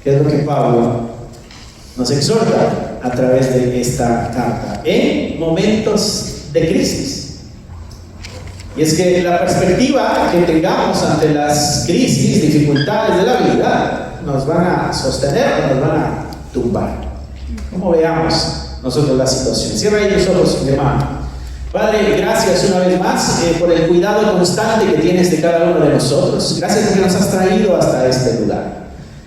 que es lo que Pablo nos exhorta a través de esta carta, en momentos de crisis. Y es que la perspectiva que tengamos ante las crisis, dificultades de la vida, nos van a sostener o nos van a tumbar. Como veamos nosotros la situación. Cierra ahí los ojos, mi hermano. Padre, gracias una vez más por el cuidado constante que tienes de cada uno de nosotros. Gracias porque nos has traído hasta este lugar.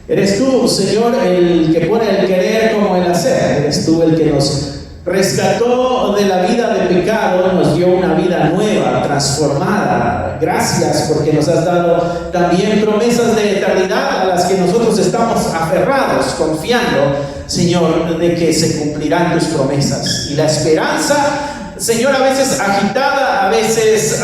Eres tú, Señor, el que pone el querer como el hacer. Eres tú el que nos rescató de la vida de pecado, nos dio una vida nueva, transformada. Gracias porque nos has dado también promesas de eternidad a las que nosotros estamos aferrados, confiando, Señor, de que se cumplirán tus promesas. Y la esperanza, Señor, a veces agitada, a veces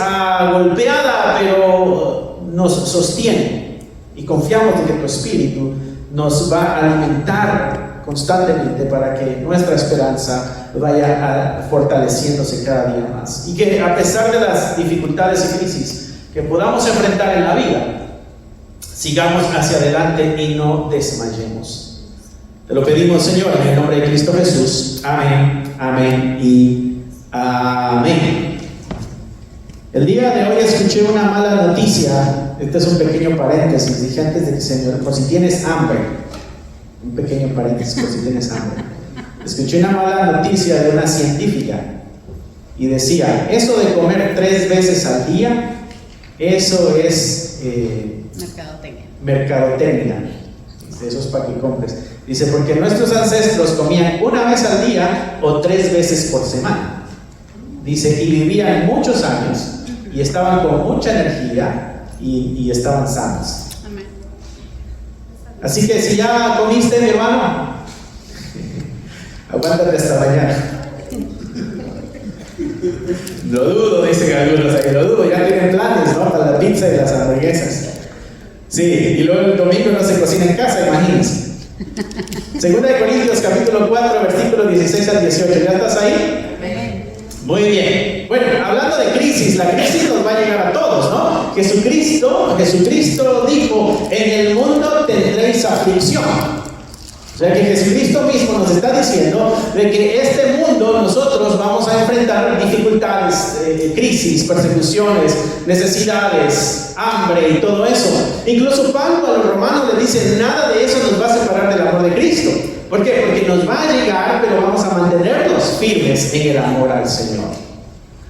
golpeada, pero nos sostiene. Y confiamos en que tu Espíritu nos va a alimentar constantemente para que nuestra esperanza vaya fortaleciéndose cada día más. Y que a pesar de las dificultades y crisis que podamos enfrentar en la vida, sigamos hacia adelante y no desmayemos. Te lo pedimos, Señor, en el nombre de Cristo Jesús. Amén, amén y amén. El día de hoy escuché una mala noticia. Este es un pequeño paréntesis. Dije antes de que Señor, por si tienes hambre, un pequeño paréntesis, por si tienes hambre. Escuché una mala noticia de una científica y decía, eso de comer 3 veces al día, eso es mercadotecnia. Eso es para que compres. Dice, porque nuestros ancestros comían 1 vez al día o 3 veces por semana. Dice, y vivían muchos años y estaban con mucha energía y estaban sanos. Amén. Así que si ya comiste, mi hermano, aguántate hasta mañana. Lo dudo, dice algunos, o sea, que lo dudo, ya tienen planes, ¿no? Para la pizza y las hamburguesas. Sí, y luego el domingo no se cocina en casa, imagínense. 2 de Corintios capítulo 4, versículos 16 al 18. ¿Ya estás ahí? Amén. Muy bien. Bueno, hablando de crisis, la crisis nos va a llegar a todos, ¿no? Jesucristo dijo, en el mundo tendréis aflicción. O sea que Jesucristo mismo nos está diciendo de que este mundo nosotros vamos a enfrentar dificultades, crisis, persecuciones, necesidades, hambre y todo eso. Incluso Pablo a los romanos le dice, nada de eso nos va a separar del amor de Cristo. ¿Por qué? Porque nos va a llegar, pero vamos a mantenernos firmes en el amor al Señor.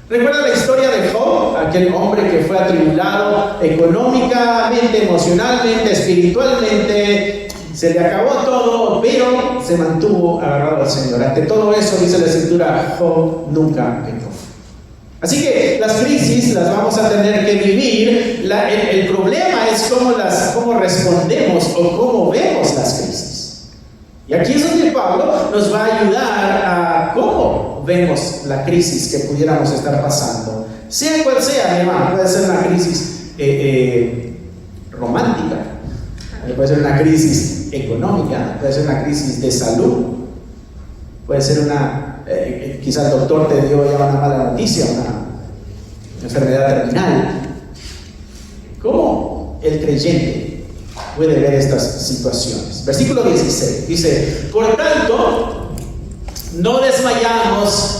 ¿Recuerda la historia de Job? Aquel hombre que fue atribulado económicamente, emocionalmente, espiritualmente. Se le acabó todo, pero se mantuvo agarrado al Señor. Ante todo eso, dice la Escritura, Job nunca pecó. Así que las crisis las vamos a tener que vivir. El problema es cómo respondemos o cómo vemos las crisis. Y aquí es donde Pablo nos va a ayudar a cómo vemos la crisis que pudiéramos estar pasando. Sea cual sea, mi hermano, puede ser una crisis romántica, puede ser una crisis económica, puede ser una crisis de salud, puede ser quizá el doctor te dio ya una mala noticia, una enfermedad terminal. ¿Cómo el creyente puede ver estas situaciones? Versículo 16 dice, por tanto, no desmayamos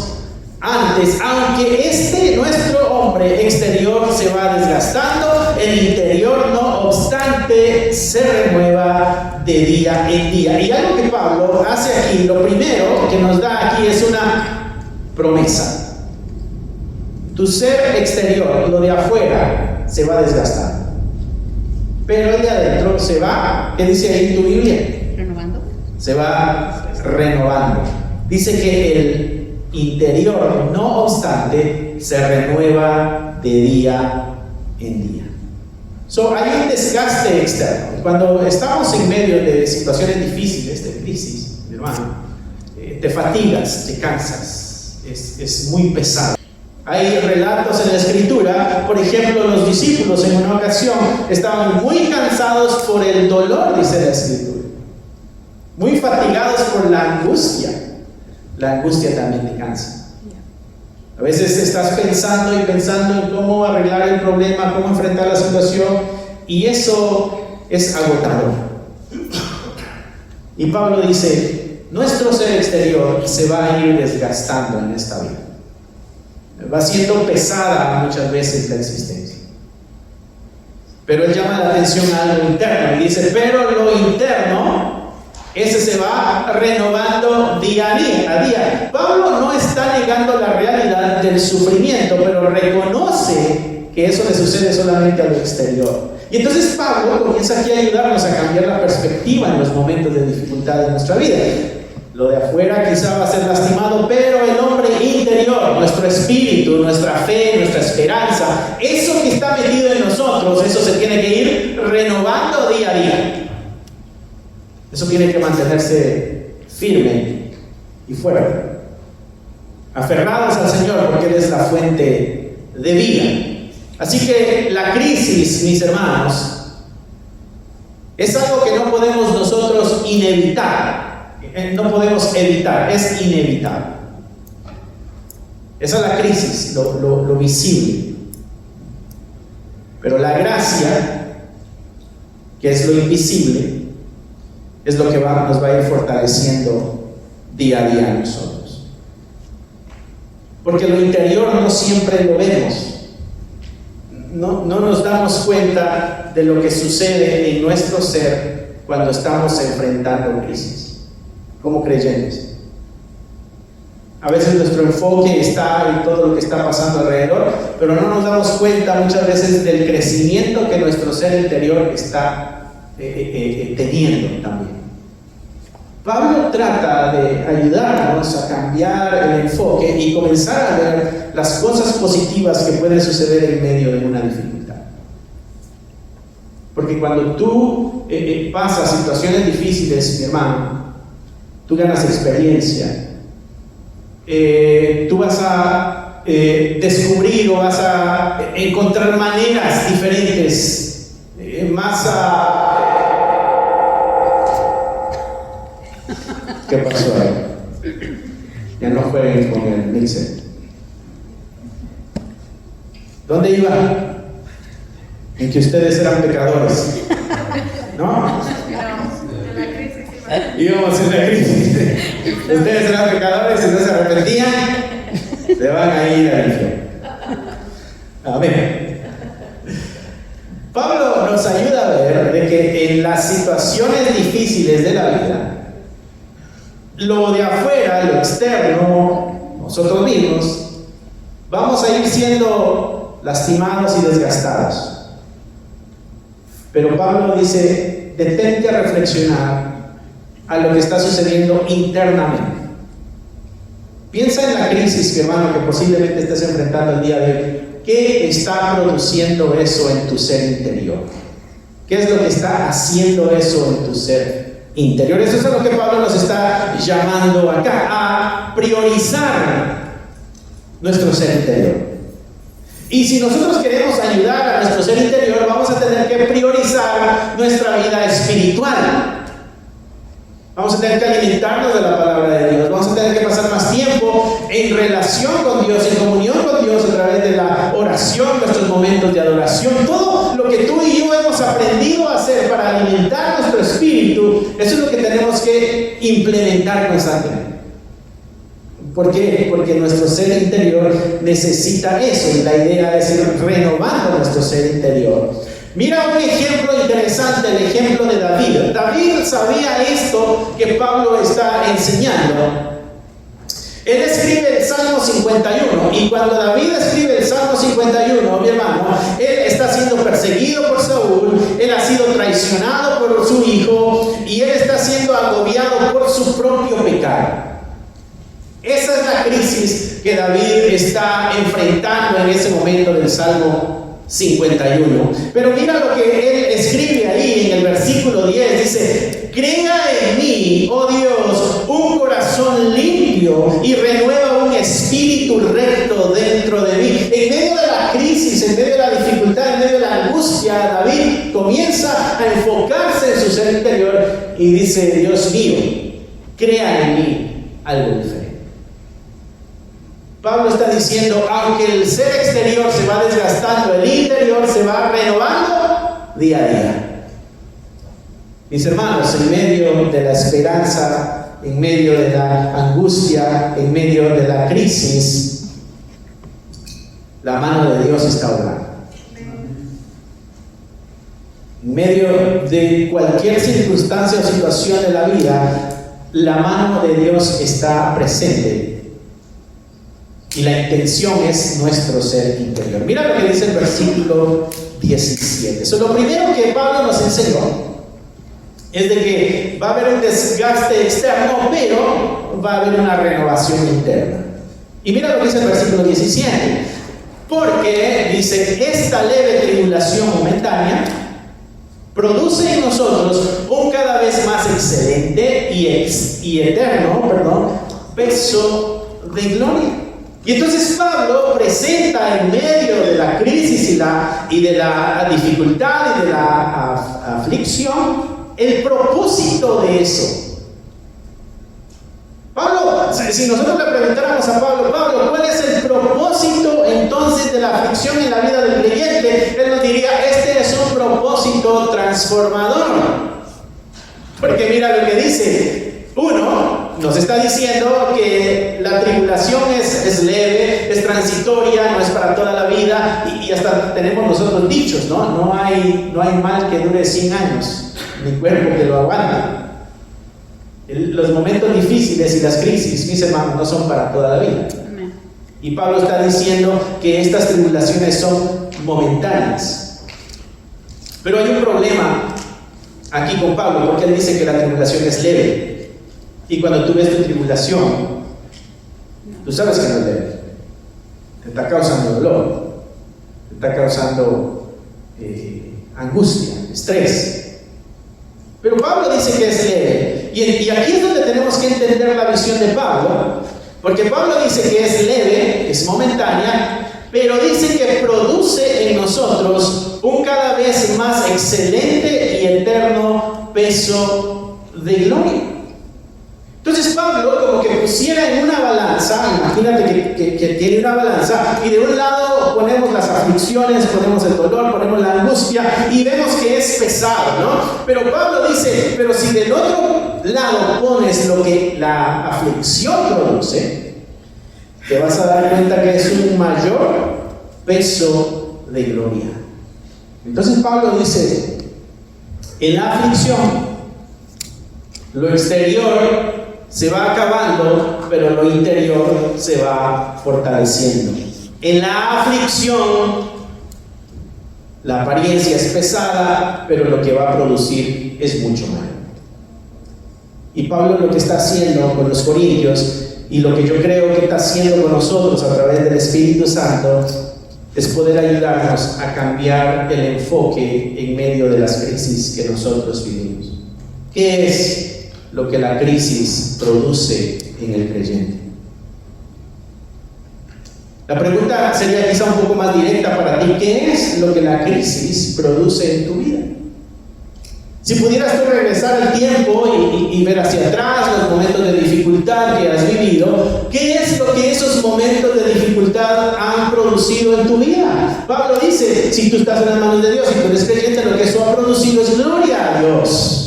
antes, aunque nuestro hombre exterior se va desgastando, el interior no obstante se renueva de día en día. Y algo que Pablo hace aquí, lo primero que nos da aquí es una promesa. Tu ser exterior, lo de afuera, se va desgastando, pero el de adentro se va, ¿qué dice ahí en tu Biblia? Renovando. Se va renovando. Dice que el interior, no obstante, se renueva de día en día. Hay un desgaste externo. Cuando estamos en medio de situaciones difíciles, de crisis, mi hermano, te fatigas, te cansas, es muy pesado. Hay relatos en la Escritura, por ejemplo, los discípulos en una ocasión estaban muy cansados por el dolor, dice la Escritura, muy fatigados por la angustia. La angustia también te cansa. A veces estás pensando en cómo arreglar el problema, cómo enfrentar la situación, y eso es agotador. Y Pablo dice, nuestro ser exterior se va a ir desgastando en esta vida. Va siendo pesada muchas veces la existencia. Pero él llama la atención a algo interno y dice, pero lo interno, ese se va renovando día a día. Pablo no está negando la realidad del sufrimiento, pero reconoce que eso le sucede solamente a lo exterior. Y entonces Pablo comienza aquí a ayudarnos a cambiar la perspectiva en los momentos de dificultad de nuestra vida. Lo de afuera quizá va a ser lastimado, pero el hombre interior, nuestro espíritu, nuestra fe, nuestra esperanza, eso que está metido en nosotros, eso se tiene que ir renovando día a día. Eso tiene que mantenerse firme y fuerte, aferrados al Señor, porque Él es la fuente de vida. Así que la crisis, mis hermanos, es algo que no podemos nosotros inevitar. No podemos evitar, es inevitable. Esa es la crisis, lo visible. Pero la gracia, que es lo invisible, es lo que nos va a ir fortaleciendo día a día a nosotros. Porque lo interior no siempre lo vemos. No nos damos cuenta de lo que sucede en nuestro ser cuando estamos enfrentando crisis como creyentes. A veces nuestro enfoque está en todo lo que está pasando alrededor, pero no nos damos cuenta muchas veces del crecimiento que nuestro ser interior está teniendo también. Pablo trata de ayudarnos a cambiar el enfoque y comenzar a ver las cosas positivas que pueden suceder en medio de una dificultad. Porque cuando tú pasas situaciones difíciles, mi hermano, tú ganas experiencia, tú vas a descubrir o vas a encontrar maneras diferentes, ¿Qué pasó ahí? Ya no jueguen con el mixer. ¿Dónde iba? En que ustedes eran pecadores, ¿no? Íbamos en la crisis. Ustedes eran pecadores y no se arrepentían, se van a ir al infierno. Amén. Pablo nos ayuda a ver de que en las situaciones difíciles de la vida, lo de afuera, lo externo, nosotros mismos, vamos a ir siendo lastimados y desgastados. Pero Pablo dice, detente a reflexionar a lo que está sucediendo internamente. Piensa en la crisis, hermano, que posiblemente estés enfrentando el día de hoy. ¿Qué está produciendo eso en tu ser interior? ¿Qué es lo que está haciendo eso en tu ser interior? Eso es a lo que Pablo nos está llamando acá, a priorizar nuestro ser interior. Y si nosotros queremos ayudar a nuestro ser interior, vamos a tener que priorizar nuestra vida espiritual. Vamos a tener que alimentarnos de la palabra de Dios. Vamos a tener que pasar más tiempo en relación con Dios, en comunión con Dios a través de la oración, nuestros momentos de adoración. Todo lo que tú y yo hemos aprendido a hacer para alimentar nuestro espíritu, eso es lo que tenemos que implementar constantemente. ¿Por qué? Porque nuestro ser interior necesita eso, y la idea es ir renovando nuestro ser interior. Mira un ejemplo interesante, el ejemplo de David. David sabía esto que Pablo está enseñando. Él escribe el Salmo 51, y cuando David escribe el Salmo 51, mi hermano, él está siendo perseguido por Saúl, él ha sido traicionado por su hijo, y él está siendo agobiado por su propio pecado. Esa es la crisis que David está enfrentando en ese momento del Salmo 51. Pero mira lo que él escribe ahí en el versículo 10. Dice: crea en mí, oh Dios, un corazón limpio y renueva un espíritu recto dentro de mí. En medio de la crisis, en medio de la dificultad, en medio de la angustia, David comienza a enfocarse en su ser interior y dice: Dios mío, crea en mí algo diferente. Pablo está diciendo, aunque el ser exterior se va desgastando, el interior se va renovando día a día. Mis hermanos, en medio de la esperanza, en medio de la angustia, en medio de la crisis, la mano de Dios está obrando. En medio de cualquier circunstancia o situación de la vida, la mano de Dios está presente. Y la intención es nuestro ser interior. Mira lo que dice el versículo 17. Eso, lo primero que Pablo nos enseñó es de que va a haber un desgaste externo, pero va a haber una renovación interna. Y mira lo que dice el versículo 17. Porque, dice, esta leve tribulación momentánea produce en nosotros un cada vez más excelente y eterno, peso de gloria. Y entonces Pablo presenta en medio de la crisis y de la dificultad y de la aflicción el propósito de eso. Pablo, si nosotros le preguntáramos a Pablo, ¿cuál es el propósito entonces de la aflicción en la vida del creyente? Él nos diría, este es un propósito transformador. Porque mira lo que dice. Uno, nos está diciendo que la tribulación es leve, es transitoria, no es para toda la vida, y hasta tenemos nosotros dichos, ¿no? No hay mal que dure 100 años, ni cuerpo que lo aguante. Los momentos difíciles y las crisis, mis hermanos, no son para toda la vida. Y Pablo está diciendo que estas tribulaciones son momentáneas. Pero hay un problema aquí con Pablo, porque él dice que la tribulación es leve. Y cuando tú ves tu tribulación, tú sabes que no es leve. Te está causando dolor, te está causando angustia, estrés. Pero Pablo dice que es leve. Y aquí es donde tenemos que entender la visión de Pablo. Porque Pablo dice que es leve, es momentánea, pero dice que produce en nosotros un cada vez más excelente y eterno peso de gloria. Entonces Pablo como que pusiera en una balanza, imagínate que tiene una balanza, y de un lado ponemos las aflicciones, ponemos el dolor, ponemos la angustia, y vemos que es pesado, ¿no? Pero Pablo dice, pero si del otro lado pones lo que la aflicción produce, te vas a dar cuenta que es un mayor peso de gloria. Entonces Pablo dice, en la aflicción, lo exterior se va acabando, pero lo interior se va fortaleciendo. En la aflicción, la apariencia es pesada, pero lo que va a producir es mucho mayor. Y Pablo lo que está haciendo con los corintios, y lo que yo creo que está haciendo con nosotros a través del Espíritu Santo, es poder ayudarnos a cambiar el enfoque en medio de las crisis que nosotros vivimos. ¿Qué es lo que la crisis produce en el creyente? La pregunta sería quizá un poco más directa para ti. ¿Qué es lo que la crisis produce en tu vida? Si pudieras tú regresar el tiempo y ver hacia atrás los momentos de dificultad que has vivido, ¿qué es lo que esos momentos de dificultad han producido en tu vida? Pablo dice, si tú estás en las manos de Dios y tú eres creyente, lo que eso ha producido es gloria a Dios.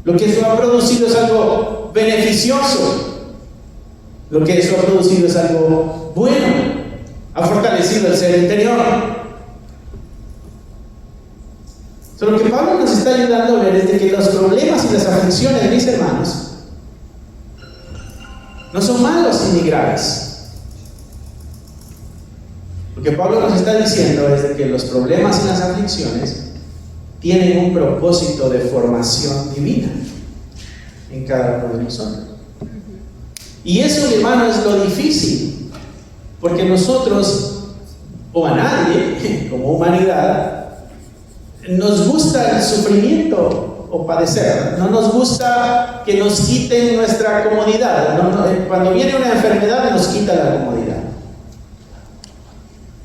Lo que eso ha producido es algo beneficioso. Lo que eso ha producido es algo bueno. Ha fortalecido el ser interior. Lo que Pablo nos está ayudando a ver es de que los problemas y las aflicciones, mis hermanos, no son malos ni graves. Lo que Pablo nos está diciendo es de que los problemas y las aflicciones tienen un propósito de formación divina en cada uno de nosotros. Y eso, mi hermano, es lo difícil, porque nosotros, o a nadie, como humanidad, nos gusta el sufrimiento o padecer. No nos gusta que nos quiten nuestra comodidad. Cuando viene una enfermedad nos quita la comodidad.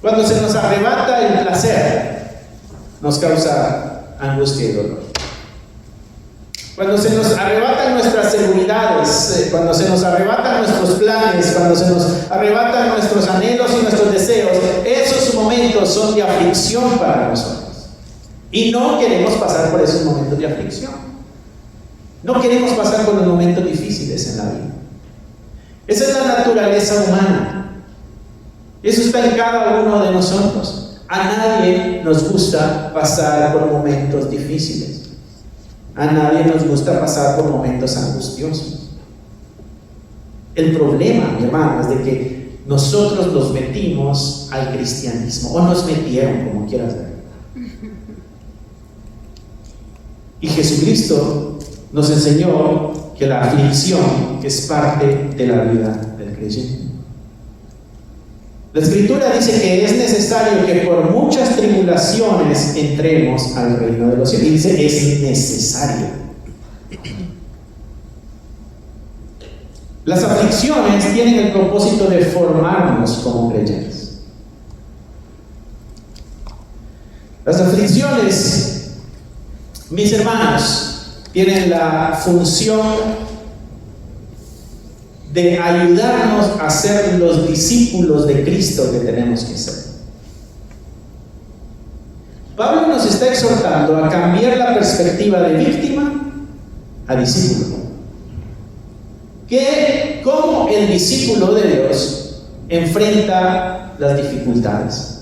Cuando se nos arrebata el placer, nos causa angustia y dolor. Cuando se nos arrebatan nuestras seguridades, cuando se nos arrebatan nuestros planes, cuando se nos arrebatan nuestros anhelos y nuestros deseos, esos momentos son de aflicción para nosotros. Y no queremos pasar por esos momentos de aflicción. No queremos pasar por los momentos difíciles en la vida. Esa es la naturaleza humana. Eso está en cada uno de nosotros. A nadie nos gusta pasar por momentos difíciles. A nadie nos gusta pasar por momentos angustiosos. El problema, mi hermano, es de que nosotros nos metimos al cristianismo, o nos metieron, como quieras ver. Y Jesucristo nos enseñó que la aflicción es parte de la vida del creyente. La Escritura dice que es necesario que por muchas tribulaciones entremos al reino de los cielos. Y dice, es necesario. Las aflicciones tienen el propósito de formarnos como creyentes. Las aflicciones, mis hermanos, tienen la función de ayudarnos a ser los discípulos de Cristo que tenemos que ser. Pablo nos está exhortando a cambiar la perspectiva de víctima a discípulo. ¿Cómo el discípulo de Dios enfrenta las dificultades?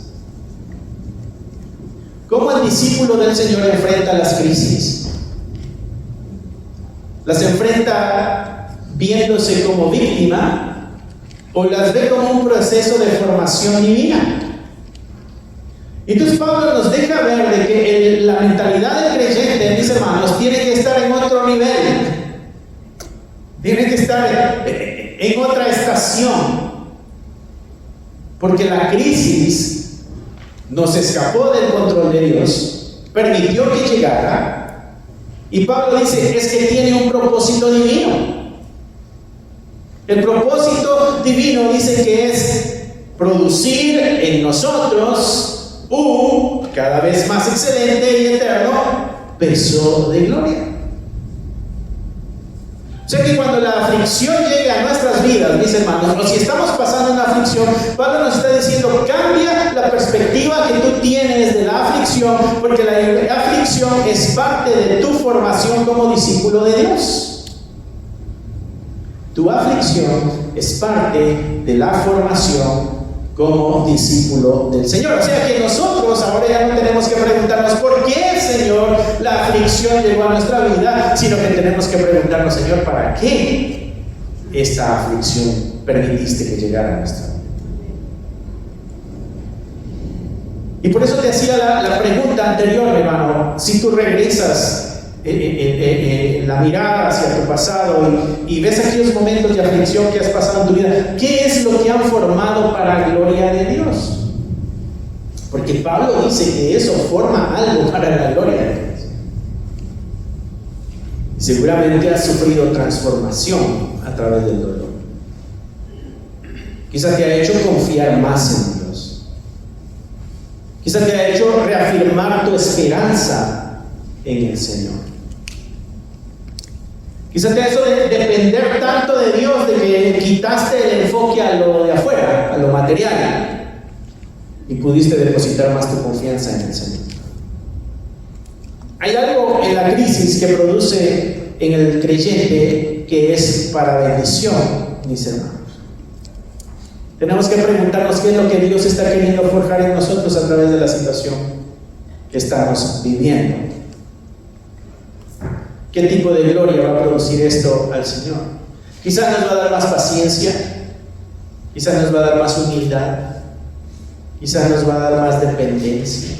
¿Cómo el discípulo del Señor enfrenta las crisis? ¿Las enfrenta viéndose como víctima o las ve como un proceso de formación divina? Entonces Pablo nos deja ver de que la mentalidad del creyente, mis hermanos, tiene que estar en otro nivel, tiene que estar en otra estación, porque la crisis nos escapó del control de Dios, permitió que llegara, y Pablo dice, es que tiene un propósito divino. El propósito divino dice que es producir en nosotros un cada vez más excelente y eterno peso de gloria. O sea que cuando la aflicción llega a nuestras vidas, mis hermanos, o si estamos pasando una aflicción, Pablo nos está diciendo, cambia la perspectiva que tú tienes de la aflicción, porque la aflicción es parte de tu formación como discípulo de Dios. Tu aflicción es parte de la formación como discípulo del Señor. O sea que nosotros ahora ya no tenemos que preguntarnos por qué, Señor, la aflicción llegó a nuestra vida, sino que tenemos que preguntarnos, Señor, ¿para qué esta aflicción permitiste que llegara a nuestra vida? Y por eso te hacía la pregunta anterior, hermano, si tú regresas la mirada hacia tu pasado y ves aquellos momentos de aflicción que has pasado en tu vida, ¿qué es lo que han formado para la gloria de Dios? Porque Pablo dice que eso forma algo para la gloria de Dios. Seguramente has sufrido transformación a través del dolor. Quizás te ha hecho confiar más en Dios. Quizás te ha hecho reafirmar tu esperanza en el Señor. Quizás te ha hecho depender tanto de Dios de que quitaste el enfoque a lo de afuera, a lo material, y pudiste depositar más tu confianza en el Señor. Hay algo en la crisis que produce en el creyente que es para bendición, mis hermanos. Tenemos que preguntarnos qué es lo que Dios está queriendo forjar en nosotros a través de la situación que estamos viviendo. ¿Qué tipo de gloria va a producir esto al Señor? Quizás nos va a dar más paciencia, quizás nos va a dar más humildad, quizás nos va a dar más dependencia.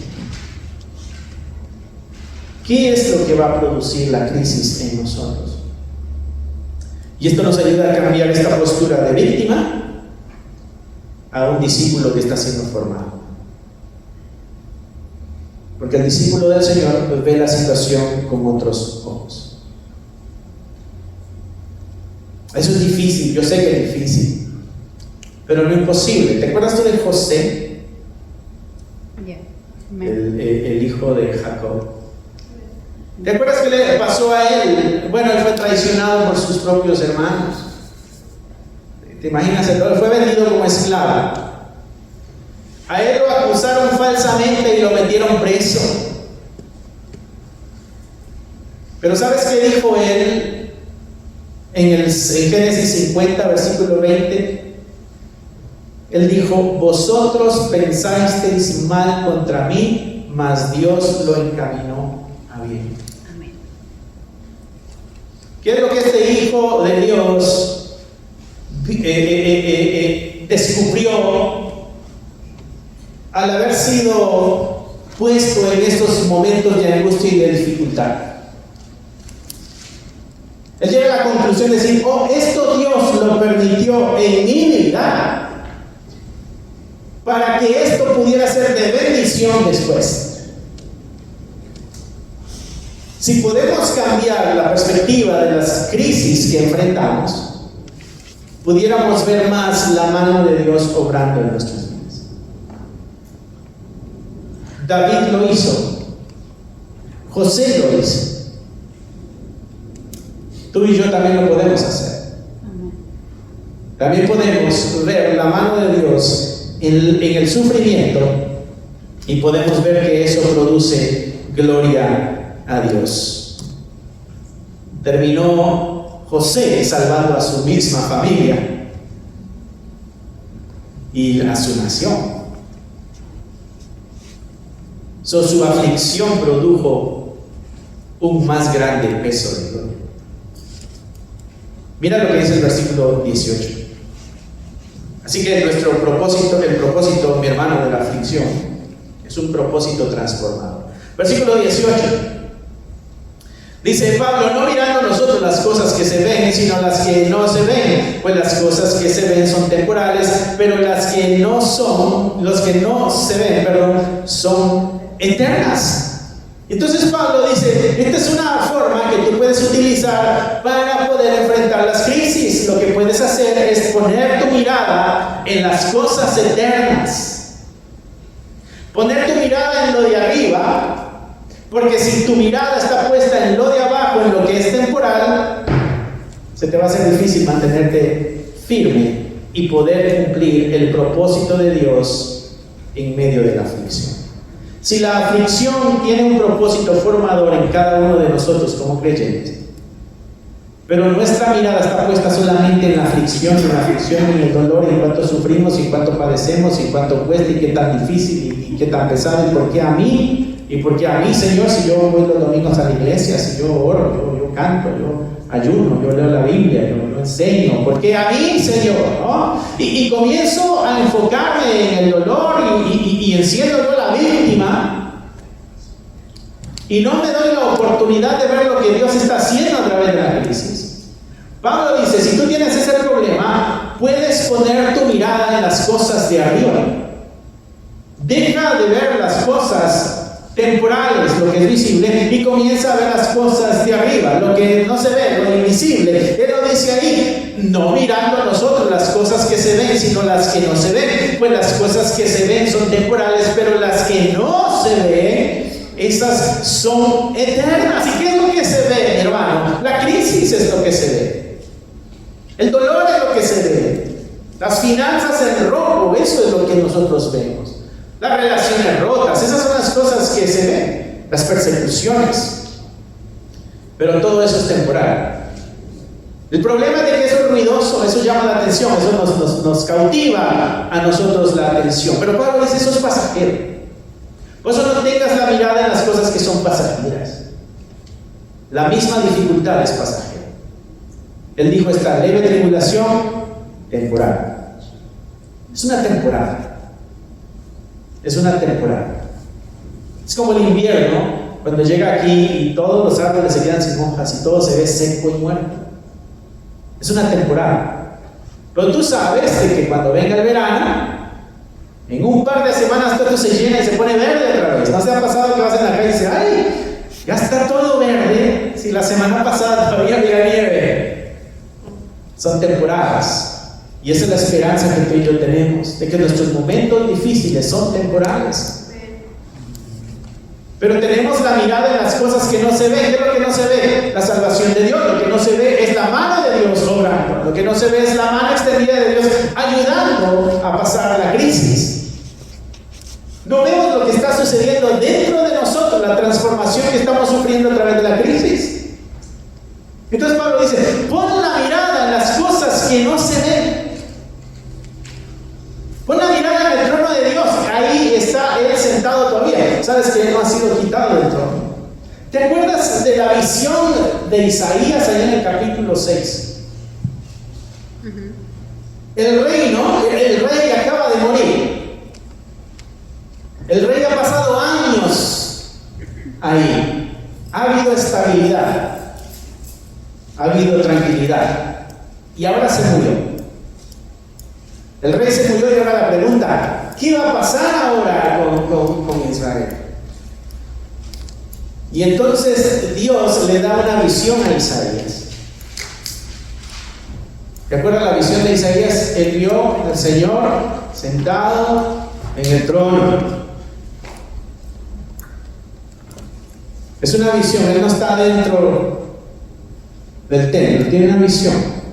¿Qué es lo que va a producir la crisis en nosotros? Y esto nos ayuda a cambiar esta postura de víctima a un discípulo que está siendo formado. Porque el discípulo del Señor ve la situación con otros ojos. Eso es difícil, yo sé que es difícil, pero no imposible. ¿Te acuerdas tú de José? El hijo de Jacob. ¿Te acuerdas qué le pasó a él? Bueno, él fue traicionado por sus propios hermanos. ¿Te imaginas? Él fue vendido como esclavo. A él lo acusaron falsamente y lo metieron preso. Pero ¿sabes qué dijo él en Génesis 50, versículo 20? Él dijo: vosotros pensasteis mal contra mí, mas Dios lo encaminó a bien. Amén. ¿Qué es lo que este Hijo de Dios descubrió al haber sido puesto en estos momentos de angustia y de dificultad? Él llega a la conclusión de decir: oh, esto Dios lo permitió en mi vida para que esto pudiera ser de bendición después. Si podemos cambiar la perspectiva de las crisis que enfrentamos, pudiéramos ver más la mano de Dios obrando en nuestras vidas. David lo hizo, José lo hizo. Tú y yo también lo podemos hacer. También podemos ver la mano de Dios en el sufrimiento y podemos ver que eso produce gloria a Dios. Terminó José salvando a su misma familia y a su nación. Su aflicción produjo un más grande peso de gloria. Mira lo que dice el versículo 18. Así que el propósito, mi hermano, de la aflicción es un propósito transformador. Versículo 18. Dice Pablo: no mirando nosotros las cosas que se ven, sino las que no se ven, pues las cosas que se ven son temporales, pero los que no se ven, son eternas. Entonces Pablo dice: esta es una forma que tú puedes utilizar para poder enfrentar las crisis. Lo que puedes hacer es poner tu mirada en las cosas eternas, poner tu mirada en lo de arriba. Porque si tu mirada está puesta en lo de abajo, en lo que es temporal, se te va a hacer difícil mantenerte firme y poder cumplir el propósito de Dios en medio de la aflicción. Si la aflicción tiene un propósito formador en cada uno de nosotros como creyentes, pero nuestra mirada está puesta solamente en la aflicción, en el dolor, en cuánto sufrimos, en cuánto padecemos, en cuánto cuesta y qué tan difícil y qué tan pesado, y por qué a mí. ¿Y por qué a mí, Señor, si yo voy los domingos a la iglesia, si yo oro, yo canto, yo ayuno, yo leo la Biblia, yo enseño? ¿Por qué a mí, Señor? ¿No? Y comienzo a enfocarme en el dolor y siendo yo la víctima, y no me doy la oportunidad de ver lo que Dios está haciendo a través de la crisis. Pablo dice: si tú tienes ese problema, puedes poner tu mirada en las cosas de arriba. Deja de ver las cosas temporales, lo que es visible, y comienza a ver las cosas de arriba, lo que no se ve, lo invisible. Él lo dice ahí: no mirando a nosotros las cosas que se ven, sino las que no se ven, pues las cosas que se ven son temporales, pero las que no se ven, esas son eternas. ¿Y qué es lo que se ve, hermano? La crisis es lo que se ve, el dolor es lo que se ve, las finanzas en rojo, eso es lo que nosotros vemos. Las relaciones rotas, esas son las cosas que se ven, las persecuciones. Pero todo eso es temporal. El problema es de que eso es ruidoso, eso llama la atención, eso nos cautiva a nosotros la atención. Pero Pablo dice: eso es pasajero. Por eso no tengas la mirada en las cosas que son pasajeras. La misma dificultad es pasajera. Él dijo: esta leve tribulación temporal. Es una temporada. Es una temporada. Es como el invierno, cuando llega aquí y todos los árboles se quedan sin hojas y todo se ve seco y muerto. Es una temporada. Pero tú sabes de que cuando venga el verano, en un par de semanas todo se llena y se pone verde otra vez. ¿No se ha pasado que vas en la calle y dices: ay, ya está todo verde, si la semana pasada todavía había nieve? Son temporadas. Y esa es la esperanza que tú y yo tenemos, de que nuestros momentos difíciles son temporales. Pero tenemos la mirada en las cosas que no se ven. ¿Qué es lo que no se ve? La salvación de Dios. Lo que no se ve es la mano de Dios obrando. Lo que no se ve es la mano extendida de Dios ayudando a pasar la crisis. No vemos lo que está sucediendo dentro de nosotros, la transformación que estamos sufriendo a través de la crisis. Entonces Pablo dice, pon la mirada en las cosas que no se ven. Pon la mirada en el trono de Dios. Ahí está Él sentado todavía. Sabes que Él no ha sido quitado del trono. ¿Te acuerdas de la visión de Isaías allá en el capítulo 6? El rey acaba de morir. El rey ha pasado años ahí. Ha habido estabilidad. Ha habido tranquilidad. Y ahora se murió. El rey se murió y ahora la pregunta, ¿qué va a pasar ahora con Israel? Y entonces Dios le da una visión a Isaías. ¿Te acuerdas la visión de Isaías? Él vio al Señor sentado en el trono. Es una visión, Él no está dentro del templo, tiene una visión.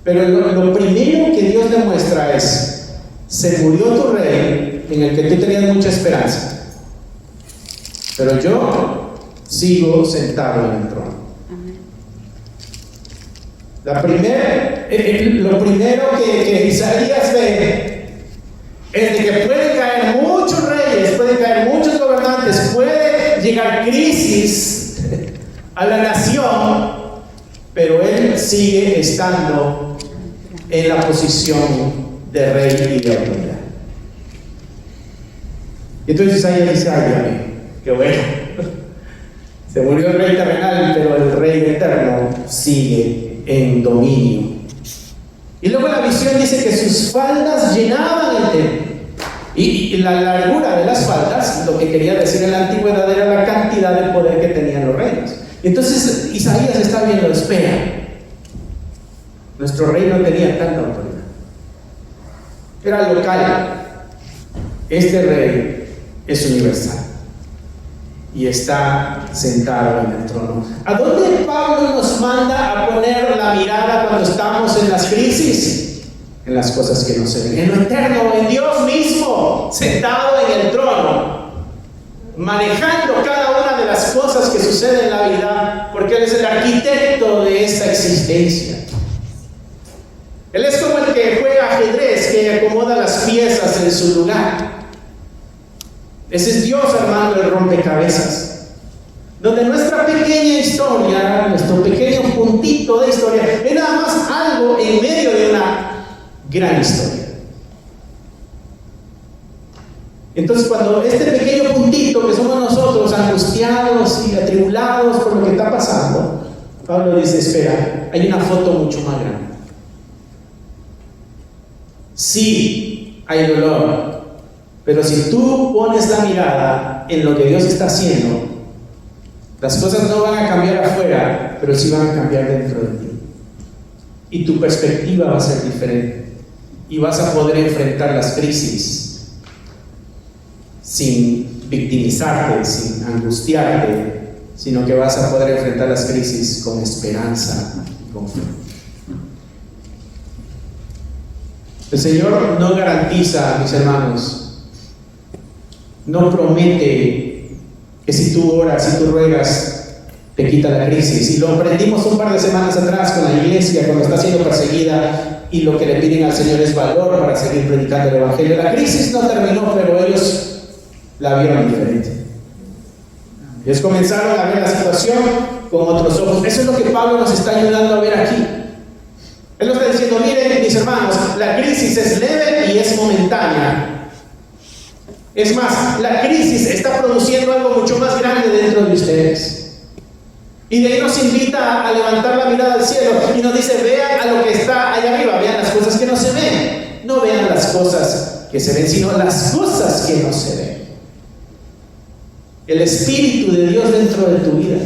Pero lo primero que Dios le muestra es, se murió tu rey en el que tú tenías mucha esperanza, pero yo sigo sentado en el trono. Lo primero que Isaías ve es de que pueden caer muchos reyes, pueden caer muchos gobernantes, puede llegar crisis a la nación, pero él sigue estando en la posición de rey y de autoridad. Y entonces Isaías dice, ay, qué bueno, se murió el rey terrenal, pero el rey eterno sigue en dominio. Y luego la visión dice que sus faldas llenaban el templo. Y la largura de las faldas, lo que quería decir en la antigüedad, era la cantidad de poder que tenían los reinos. Entonces Isaías está viendo, espera, nuestro rey no tenía tanta autoridad, era local. Este rey es universal y está sentado en el trono. ¿A dónde Pablo nos manda a poner la mirada cuando estamos en las crisis? En las cosas que no se ven, en lo eterno, en Dios mismo, sentado en el trono, manejando cada una de las cosas que suceden en la vida, porque Él es el arquitecto de esta existencia. Él es como el que juega ajedrez, que acomoda las piezas en su lugar. Ese es Dios armando el rompecabezas, donde nuestra pequeña historia, nuestro pequeño puntito de historia, es nada más algo en medio de una gran historia. Entonces, cuando este pequeño puntito que somos nosotros, angustiados y atribulados por lo que está pasando, Pablo dice, espera, hay una foto mucho más grande. Sí, hay dolor, pero si tú pones la mirada en lo que Dios está haciendo, las cosas no van a cambiar afuera, pero sí van a cambiar dentro de ti. Y tu perspectiva va a ser diferente. Y vas a poder enfrentar las crisis sin victimizarte, sin angustiarte, sino que vas a poder enfrentar las crisis con esperanza y con fe. El Señor no garantiza, mis hermanos, no promete que si tú oras, si tú ruegas, te quita la crisis. Y lo aprendimos un par de semanas atrás con la iglesia cuando está siendo perseguida y lo que le piden al Señor es valor para seguir predicando el Evangelio. La crisis no terminó, pero ellos la vieron diferente. Ellos comenzaron a ver la situación con otros ojos. Eso es lo que Pablo nos está ayudando a ver aquí. Él nos está diciendo, miren mis hermanos, la crisis es leve y es momentánea. Es más, la crisis está produciendo algo mucho más grande dentro de ustedes. Y de ahí nos invita a levantar la mirada al cielo y nos dice, vean a lo que está allá arriba, vean las cosas que no se ven. No vean las cosas que se ven, sino las cosas que no se ven. El Espíritu de Dios dentro de tu vida.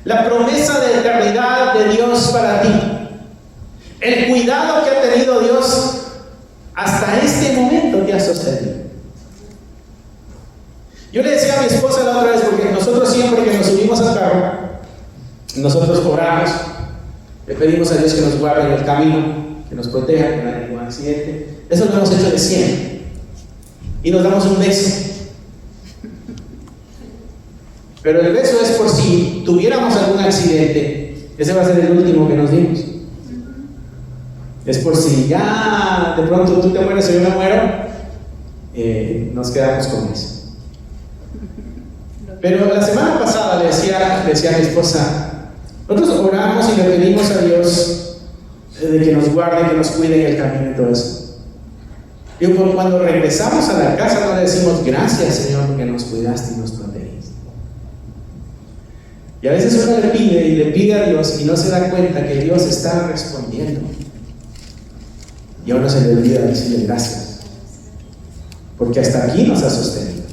La promesa de eternidad de Dios para ti. El cuidado que ha tenido Dios hasta este momento te ha sostenido. Yo le decía a mi esposa la otra vez, porque nosotros siempre que nos subimos al carro, nosotros oramos, le pedimos a Dios que nos guarde en el camino, que nos proteja, que no haya ningún accidente. Eso lo hemos hecho de 100. Y nos damos un beso. Pero el beso es por si tuviéramos algún accidente. Ese va a ser el último que nos dimos. Es por si ya de pronto tú te mueres o yo me muero, nos quedamos con eso. Pero la semana pasada le decía a mi esposa, nosotros oramos y le pedimos a Dios de que nos guarde, que nos cuide en el camino y todo eso. Y cuando regresamos a la casa no le decimos gracias, Señor, porque nos cuidaste y nos protegiste. Y a veces uno le pide a Dios y no se da cuenta que Dios está respondiendo. Y a uno se le olvida decirle gracias, porque hasta aquí nos ha sostenido.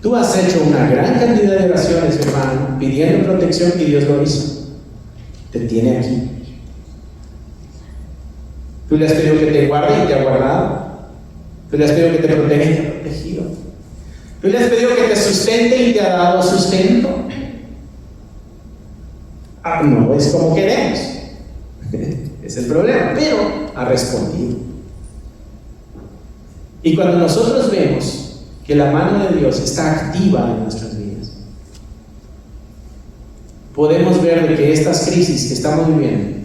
Tú has hecho una gran cantidad de oraciones, hermano, pidiendo protección y Dios lo hizo. Te tiene aquí. Tú le has pedido que te guarde y te ha guardado. Tú le has pedido que te proteja y te ha protegido. Tú le has pedido que te sustente y te ha dado sustento. No es como queremos. Es el problema, pero ha respondido. Y cuando nosotros vemos que la mano de Dios está activa en nuestras vidas, podemos ver de que estas crisis que estamos viviendo,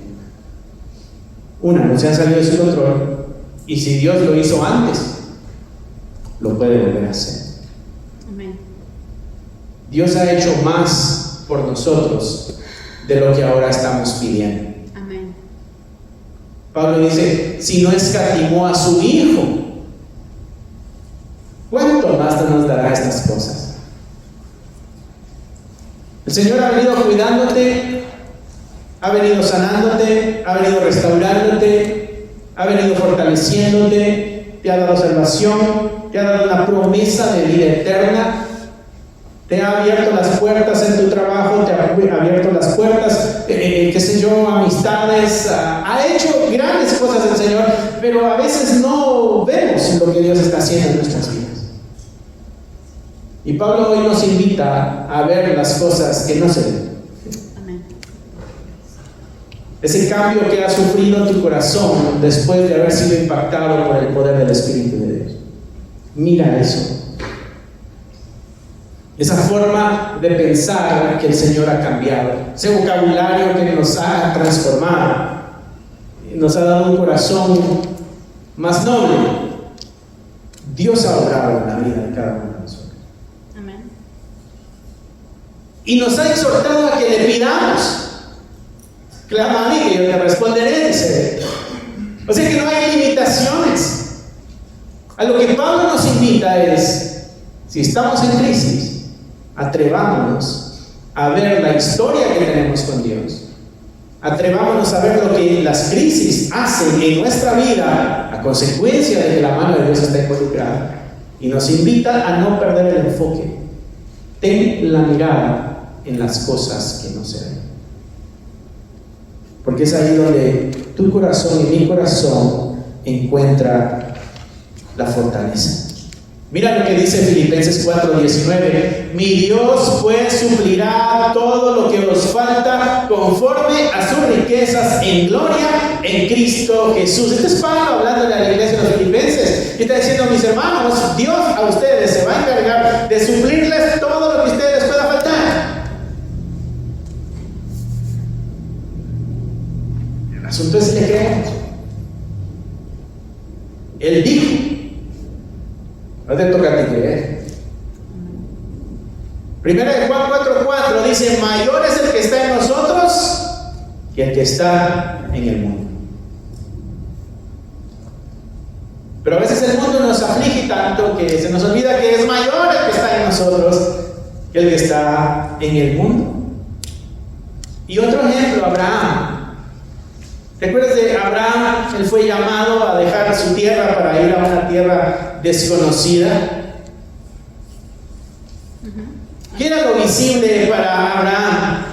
no se han salido de su control, y si Dios lo hizo antes, lo puede volver a hacer. Amén. Dios ha hecho más por nosotros de lo que ahora estamos pidiendo. Amén. Pablo dice, si no escatimó a su Hijo, ¿cuánto más nos dará estas cosas? El Señor ha venido cuidándote, ha venido sanándote, ha venido restaurándote, ha venido fortaleciéndote, te ha dado salvación, te ha dado una promesa de vida eterna, te ha abierto las puertas en tu trabajo, te ha abierto las puertas, amistades, ha hecho grandes cosas el Señor, pero a veces no vemos lo que Dios está haciendo en nuestras vidas. Y Pablo hoy nos invita a ver las cosas que no se ven. Amén. Ese cambio que ha sufrido tu corazón después de haber sido impactado por el poder del Espíritu de Dios. Mira eso. Esa forma de pensar que el Señor ha cambiado. Ese vocabulario que nos ha transformado. Nos ha dado un corazón más noble. Dios ha obrado en la vida de cada uno de nosotros. Amén. Y nos ha exhortado a que le pidamos. Clama a mí que yo te responderé, dice. O sea que no hay limitaciones. A lo que Pablo nos invita es, si estamos en crisis, atrevámonos a ver la historia que tenemos con Dios. Atrevámonos a ver lo que las crisis hacen en nuestra vida a consecuencia de que la mano de Dios está involucrada. Y nos invita a no perder el enfoque. Ten la mirada en las cosas que no se ven. Porque es ahí donde tu corazón y mi corazón encuentra la fortaleza. Mira lo que dice Filipenses 4:19. Mi Dios pues suplirá todo lo que os falta conforme a sus riquezas en gloria en Cristo Jesús. Este es Pablo hablando de la iglesia de los Filipenses. Y está diciendo, mis hermanos, Dios a ustedes se va a encargar de suplirles todo lo que a ustedes les pueda faltar. El asunto es si le creemos. Él dijo. No te toca a ti creer. Primera de Juan 4:4 dice, mayor es el que está en nosotros que el que está en el mundo. Pero a veces el mundo nos aflige tanto que se nos olvida que es mayor el que está en nosotros que el que está en el mundo. Y otro ejemplo, Abraham. ¿Te acuerdas de Abraham? Él fue llamado a dejar su tierra para ir a una tierra desconocida. ¿Qué era lo visible para Abraham?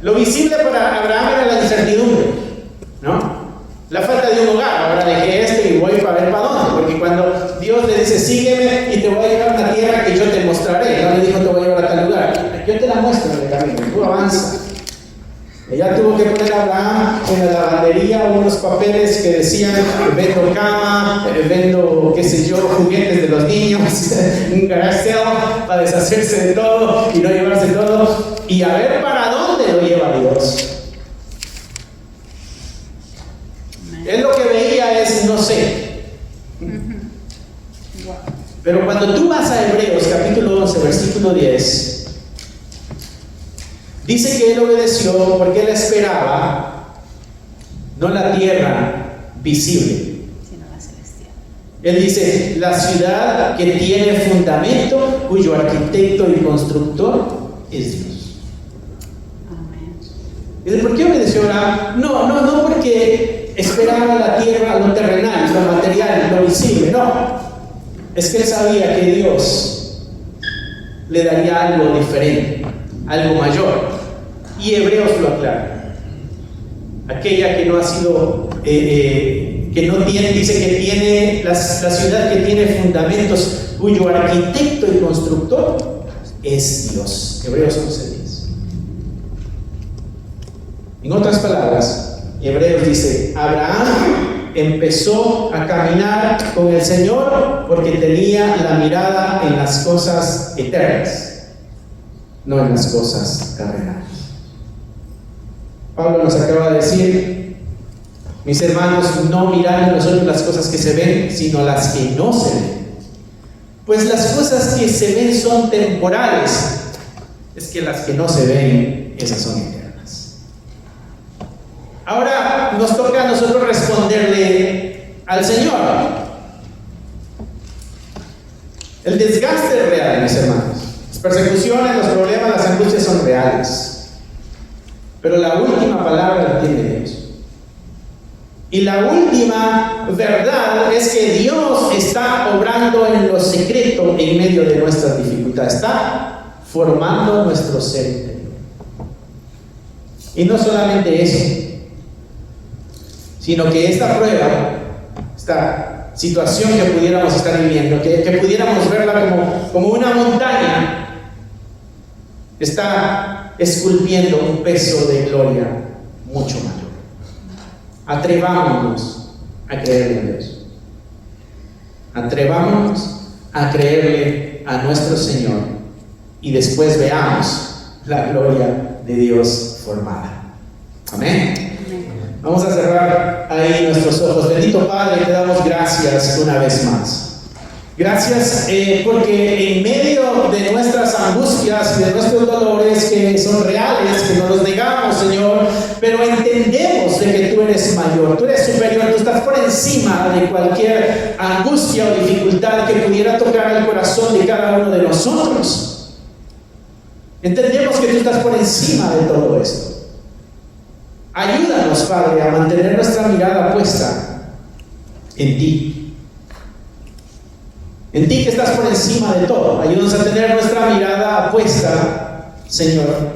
Lo visible para Abraham era la incertidumbre, ¿no? La falta de un hogar. Ahora dejé y voy para ver para dónde. Porque cuando Dios le dice, sígueme y te voy a llevar a una tierra que yo te mostraré. No le dijo, te voy a llevar a tal lugar. Yo te la muestro en el camino, tú avanza. Ella tuvo que poner a Abraham en la lavandería unos papeles que decían vendo cama, vendo, qué sé yo, juguetes de los niños, un garage sale para deshacerse de todo y no llevarse todo, y a ver para dónde lo lleva Dios. Él lo que veía es no sé. Pero cuando tú vas a Hebreos capítulo 11 versículo 10, dice que él obedeció porque él esperaba no la tierra visible, sino la celestial. Él dice la ciudad que tiene fundamento, cuyo arquitecto y constructor es Dios. Amén. Dice, ¿por qué obedeció Abraham? No porque esperaba la tierra, lo terrenal, lo material, lo visible, no. Es que él sabía que Dios le daría algo diferente, algo mayor. Y Hebreos lo aclara. Aquella que no ha sido, que no tiene, dice que tiene la ciudad que tiene fundamentos, cuyo arquitecto y constructor es Dios. Hebreos 11:10. En otras palabras, Hebreos dice, Abraham empezó a caminar con el Señor porque tenía la mirada en las cosas eternas, no en las cosas terrenales. Pablo nos acaba de decir, mis hermanos, no mirad nosotros las cosas que se ven, sino las que no se ven. Pues las cosas que se ven son temporales, es que las que no se ven, esas son eternas. Ahora nos toca a nosotros responderle al Señor. El desgaste es real, mis hermanos. Las persecuciones, los problemas, las angustias son reales. Pero la última palabra la tiene Dios. Y la última verdad es que Dios está obrando en lo secreto en medio de nuestras dificultades. Está formando nuestro ser interior. Y no solamente eso, sino que esta prueba, esta situación que pudiéramos estar viviendo, que pudiéramos verla como una montaña, está esculpiendo un peso de gloria mucho mayor. Atrevámonos a creerle a Dios. Atrevámonos a creerle a nuestro Señor y después veamos la gloria de Dios formada. Amén. Vamos a cerrar ahí nuestros ojos. Bendito Padre, te damos gracias una vez más. Gracias porque en medio de nuestras angustias y de nuestros dolores que son reales, que no los negamos, Señor, pero entendemos de que tú eres mayor, tú eres superior, tú estás por encima de cualquier angustia o dificultad que pudiera tocar el corazón de cada uno de nosotros. Entendemos que tú estás por encima de todo esto. Ayúdanos, Padre, a mantener nuestra mirada puesta en ti. En ti que estás por encima de todo. Ayúdanos a tener nuestra mirada puesta, Señor,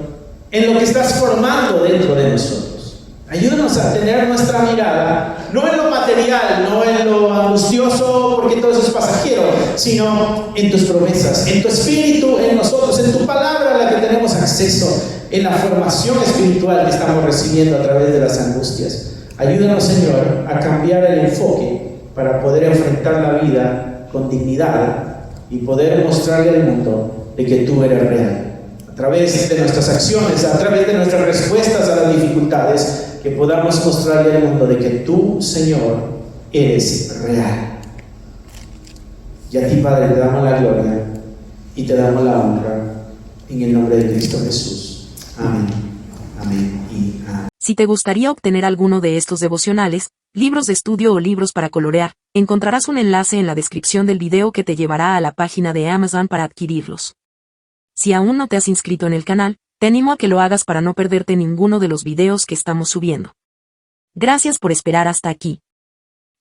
en lo que estás formando dentro de nosotros. Ayúdanos a tener nuestra mirada, no en lo material, no en lo angustioso, porque todo eso es pasajero, sino en tus promesas, en tu espíritu, en nosotros, en tu palabra a la que tenemos acceso, en la formación espiritual que estamos recibiendo a través de las angustias. Ayúdanos, Señor, a cambiar el enfoque para poder enfrentar la vida con dignidad y poder mostrarle al mundo de que tú eres real. A través de nuestras acciones, a través de nuestras respuestas a las dificultades, que podamos mostrarle al mundo de que tú, Señor, eres real. Y a ti, Padre, te damos la gloria y te damos la honra en el nombre de Cristo Jesús. Amén. Amén y amén. Si te gustaría obtener alguno de estos devocionales, libros de estudio o libros para colorear, encontrarás un enlace en la descripción del video que te llevará a la página de Amazon para adquirirlos. Si aún no te has inscrito en el canal, te animo a que lo hagas para no perderte ninguno de los videos que estamos subiendo. Gracias por esperar hasta aquí.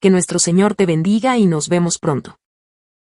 Que nuestro Señor te bendiga y nos vemos pronto.